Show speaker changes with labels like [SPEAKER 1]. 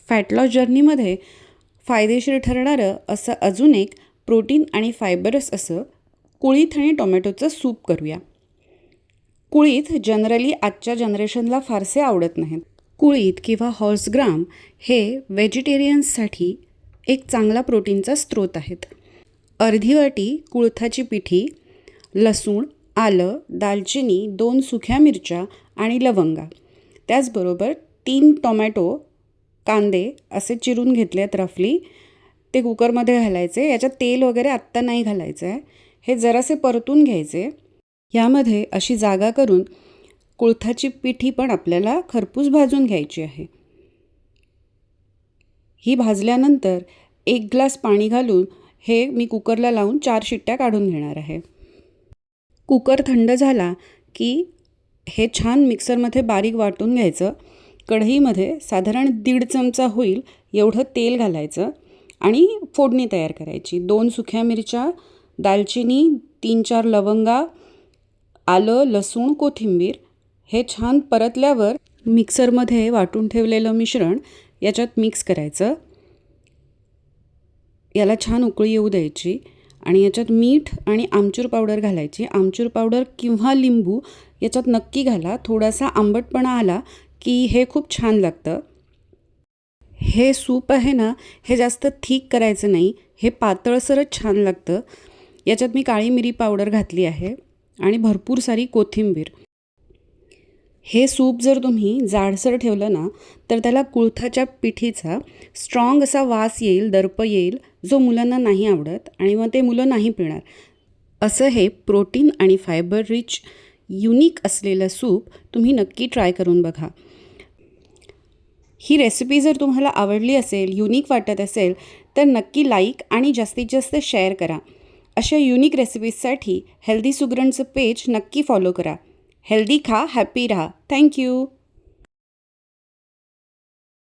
[SPEAKER 1] Fat loss जर्नीमध्ये फायदेशीर ठरणारं असं अजून एक प्रोटीन आणि फायबरस असं कुळीथ आणि टोमॅटोचं सूप करूया. कुळीथ जनरली आजच्या जनरेशनला फारसे आवडत नाहीत. कुळीथ किंवा हॉर्स ग्राम हे व्हेजिटेरियन्ससाठी एक चांगला प्रोटीनचा स्रोत आहेत. अर्धी वाटी कुळथाची पिठी, लसूण, आलं, दालचिनी, 2 सुक्या मिरच्या आणि लवंगा, त्याचबरोबर 3 टोमॅटो, कांदे असे चिरून घेतले आहेत रफली. ते कुकरमध्ये घालायचे. याच्यात तेल वगैरे आत्ता नाही घालायचं आहे. हे जरासे परतून घ्यायचे. यामध्ये अशी जागा करून कुळथाची पिठी पण आपल्याला खरपूस भाजून घ्यायची आहे. ही भाजल्यानंतर 1 ग्लास पाणी घालून हे मी कुकरला लावून 4 शिट्ट्या काढून घेणार आहे. कुकर थंड झाला की हे छान मिक्सरमध्ये बारीक वाटून घ्यायचं. कढईमध्ये साधारण 1.5 चमचा होईल एवढं तेल घालायचं आणि फोडणी तयार करायची. 2 सुक्या मिरच्या, दालचिनी, 3-4 लवंगा, आलं, लसूण, कोथिंबीर हे छान परतल्यावर मिक्सरमध्ये वाटून ठेवलेलं मिश्रण याच्यात मिक्स करायचं. याला छान उकळी येऊ द्यायची आणि याच्यात मीठ आणि आमचूर पावडर घालायची. आमचूर पावडर किंवा लिंबू याच्यात नक्की घाला. थोडासा आंबटपणा आला की हे खूप छान लागतं. हे सूप आहे ना, हे जास्त थिक करायचं नाही. हे पातळसरच छान लागतं. याच्यात मी काळी मिरी पावडर घातली आहे आणि भरपूर सारी कोथिंबीर. हे सूप जर तुम्ही जाडसर ठेवलं ना तर त्याला कुळथाच्या पिठीचा स्ट्रॉंग असा वास येईल, दर्प येईल, जो मुलांना नाही आवडत आणि मग ते मुलं नाही पिणार. असं हे प्रोटीन आणि फायबर रिच युनिक असलेलं सूप तुम्ही नक्की ट्राय करून बघा. ही रेसिपी जर तुम्हाला आवडली असेल, युनिक वाटत असेल तर नक्की लाईक आणि जास्तीत जास्त शेअर करा. अशा युनिक रेसिपीजसाठी हेल्दी सुगरणचं पेज नक्की फॉलो करा. हेल्दी खा, हॅपी राहा. थँक्यू.